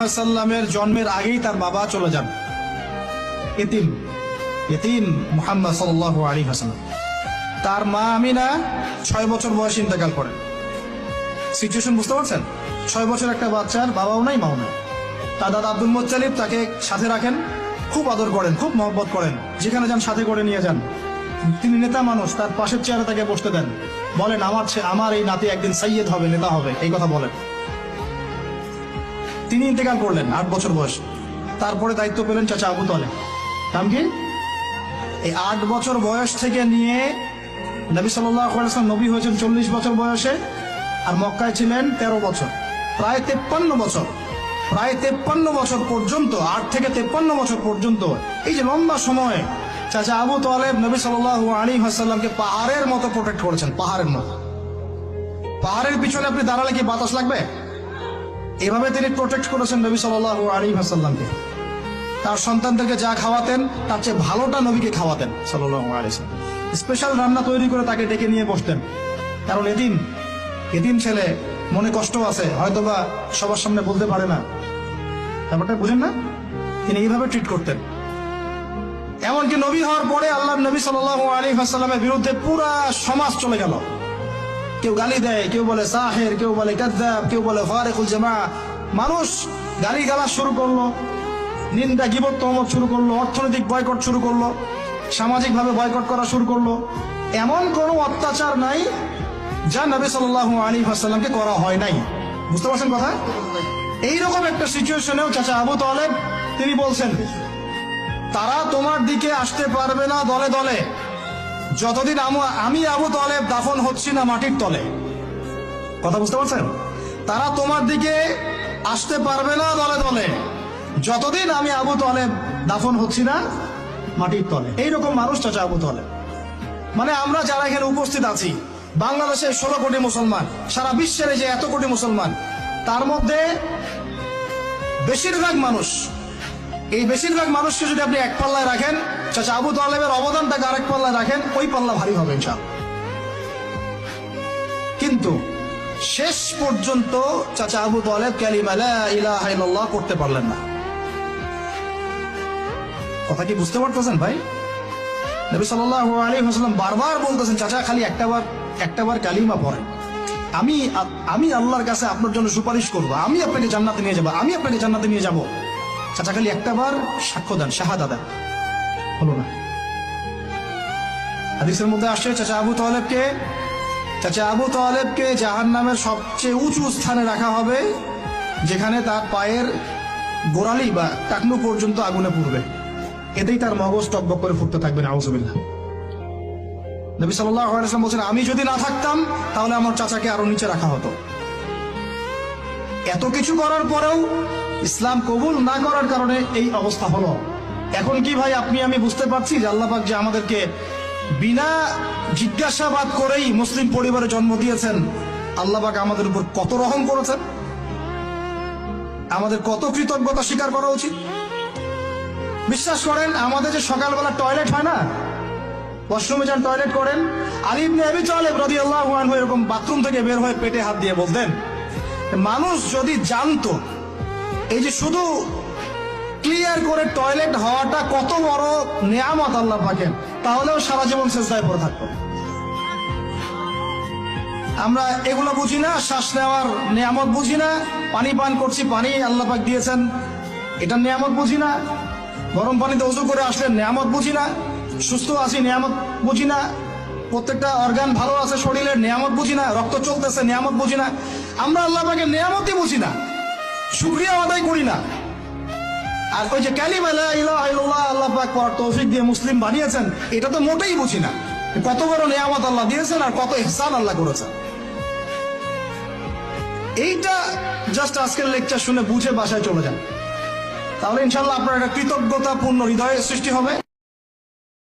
সাল্লামের জন্মের আগেই তার বাবা চলে যান, ইতিম মুহাম্মদ সাল্লাল্লাহু আলাইহি ওয়াসাল্লাম। তার মা আমিনা 6 বছর বয়সে ইন্তেকাল করেন। সিচুয়েশন বুঝতে পারছেন? 6 বছর একটা বাচ্চার বাবাও নাই মাও নাই। তার দাদা আব্দুল মুত্তালিব তাকে সাথে রাখেন, খুব আদর করেন, খুব মহব্বত করেন, যেখানে যান সাথে করে নিয়ে যান। তিনি নেতা মানুষ, তার পাশের চেয়ারে তাকে বসতে দেন, বলেন আমার এই নাতি একদিন সাইয়্যেদ হবে, নেতা হবে, এই কথা বলেন। তিনি ইন্তেকাল করলেন 8 বছর বয়স। তারপরে দায়িত্ব পেলেন চাচা আবু তালেব। নাম কি? এই 8 বছর বয়স থেকে নিয়ে নবী সাল্লাল্লাহু আলাইহি ওয়াসাল্লাম নবী হয়েছেন 40 বছর বয়সে, আর মক্কায় ছিলেন 13 বছর, প্রায় 53 বছর। প্রায় 53 বছর পর্যন্ত, 8 থেকে 53 বছর পর্যন্ত এই যে লম্বা সময় চাচা আবু তালেব নবী সাল্লাল্লাহু আলাইহি ওয়াসাল্লামকে পাহাড়ের মতো প্রোটেক্ট করেছেন, পাহাড়ের মতো। পাহাড়ের পিছনে আপনি দাঁড়ালে কি বাতাস লাগবে? এভাবে তিনি প্রোটেক্ট করেছেন নবী সাল্লাল্লাহু আলাইহি ওয়াসাল্লামকে। তার সন্তানদেরকে যা খাওয়াতেন তার চেয়ে ভালোটা নবীকে খাওয়াতেন সাল্লাল্লাহু আলাইহি ওয়াসাল্লাম। স্পেশাল রান্না তৈরি করে তাকে ডেকে নিয়ে বসতেন, কারণ এতিম ছেলে, মনে কষ্ট আছে, হয়তোবা সবার সামনে বলতে পারে না, ব্যাপারটা বুঝেন না? তিনি এইভাবে ট্রিট করতেন। এমনকি নবী হওয়ার পরে আল্লাহর নবী সাল্লাল্লাহু আলাইহি ওয়াসাল্লামের বিরুদ্ধে পুরা সমাজ চলে গেল। কেউ গালি দেয়, কেউ বলে সাহের, কেউ বলে কাযযাব, কেউ বলে ফারিকুল জামাআহ। মানুষ গালি গালাজ শুরু করলো, নিন্দা গীবত তহমত শুরু করলো, অর্থনৈতিক বয়কট শুরু করলো, সামাজিক ভাবে বয়কট করা শুরু করলো। এমন কোনো অত্যাচার নাই যা নবী সাল্লাল্লাহু আলাইহি ওয়াসাল্লামকে করা হয় নাই। বুঝতে পারছেন কথা? এইরকম একটা সিচুয়েশনেও চাচা আবু তালেব তিনি বলছেন, তারা তোমার দিকে আসতে পারবে না দলে দলে যতদিন আমি আবু তালেব দাফন হচ্ছি না মাটির তলে। কথা বুঝতে পারছেন? তারা তোমার দিকে আসতে পারবে না দলে দলে যতদিন আমি আবু তালেব দাফন হচ্ছি না মাটির তলে। এইরকম মানুষ চাচা আবু তালেব। মানে আমরা যারা এখানে উপস্থিত আছি, বাংলাদেশের 16 কোটি মুসলমান, সারা বিশ্বের যে এত কোটি মুসলমান, তার মধ্যে বেশিরভাগ মানুষ, এই বেশিরভাগ মানুষকে যদি আপনি এক পাল্লায় রাখেন, চাচা আবু তালেবের অবদানটাকে আরেক পাল্লায় রাখেন, ওই পাল্লা ভারী হবে ইনশাআল্লাহ। কিন্তু শেষ পর্যন্ত চাচা আবু তালেব কালিমা লা ইলাহা ইল্লাল্লাহ করতে পারলেন না। কথা কি বুঝতে পারতেছেন ভাই? নবী সাল্লাল্লাহু আলাইহি ওয়াসাল্লাম বারবার বলতেছেন, চাচা খালি একটাবার কালিমা পড়েন, আমি আল্লাহর কাছে আপনার জন্য সুপারিশ করবো, আমি আপনাকে জান্নাতে নিয়ে যাবো, আমি আপনাকে জান্নাতে নিয়ে যাবো। চাচা খালি একটাবার সাক্ষ্য দেন, শাহাদা দেন, হলো না। হাদিসের মধ্যে আসছে চাচা আবু তালেবকে জাহান্নামের সবচেয়ে উঁচু স্থানে রাখা হবে, যেখানে তার পায়ের গোড়ালি বা টাকনু পর্যন্ত আগুনে পুড়বে, এতেই তার মগজ টকবক করে ফুটতে থাকবে। নাউযুবিল্লাহ। নবী সাল্লাল্লাহু আলাইহি ওয়াসাল্লাম বলেছেন, আমি যদি না থাকতাম তাহলে আমার চাচাকে আরো নিচে রাখা হতো। এত কিছু করার পরেও ইসলাম কবুল না করার কারণে এই অবস্থা হলো। এখন কি ভাই আমি বুঝতে পারছি যে আল্লাহ পাক যে আমাদেরকে বিনা জিজ্ঞাসাবাদ করেই মুসলিম পরিবারে জন্ম দিয়েছেন, আল্লাহ পাক আমাদের উপর কত রহম করেছেন, আমাদের কত কৃতজ্ঞতা স্বীকার করা উচিত। বিশ্বাস করেন, আমাদের যে সকালবেলা টয়লেট হয় না, ওয়াশরুমে যান টয়লেট করেন, আলী ইবনে আবি তালেব রাদিয়াল্লাহু আনহু এরকম বাথরুম থেকে বের হয়ে পেটে হাত দিয়ে বলতেন, মানুষ যদি জানতো এই যে শুধু ক্লিয়ার করে টয়লেট হওয়াটা কত বড় নেয়ামত আল্লাহ পাকের, তাহলেও সারা জীবন সিজদায় পড়ে থাকতো। আমরা এগুলো বুঝি না, শ্বাস নেওয়ার নেয়ামত বুঝি না, পানি পান করছি, পানি আল্লাহ পাক দিয়েছেন, এটা নেয়ামত বুঝি না, গরম পানিতে ওযু করে আসলেন নেয়ামত বুঝি না, সুস্থ আছি নেয়ামত বুঝি না, প্রত্যেকটা অর্গান ভালো আছে শরীরের নেয়ামত বুঝি না, রক্ত চলতেছে নেয়ামত বুঝি না। আমরা আল্লাহ পাকের নেয়ামতই বুঝি না, শুকরিয়া আদায় করি না। আর ওই যে কালিমা লা ইলাহা ইল্লাল্লাহ আল্লাহ পাক পড়ার তৌফিক দিয়ে মুসলিম বানিয়েছেন, এটা তো মোটেই বুঝি না। কত বড় নেয়ামত আল্লাহ দিয়েছেন আর কত ইহসান আল্লাহ করেছেন। এইটা জাস্ট আজকের লেকচার শুনে বুঝে বাসায় চলে যান, তাহলে ইনশাআল্লাহ আপনার একটা কৃতজ্ঞতাপূর্ণ হৃদয়ের সৃষ্টি হবে।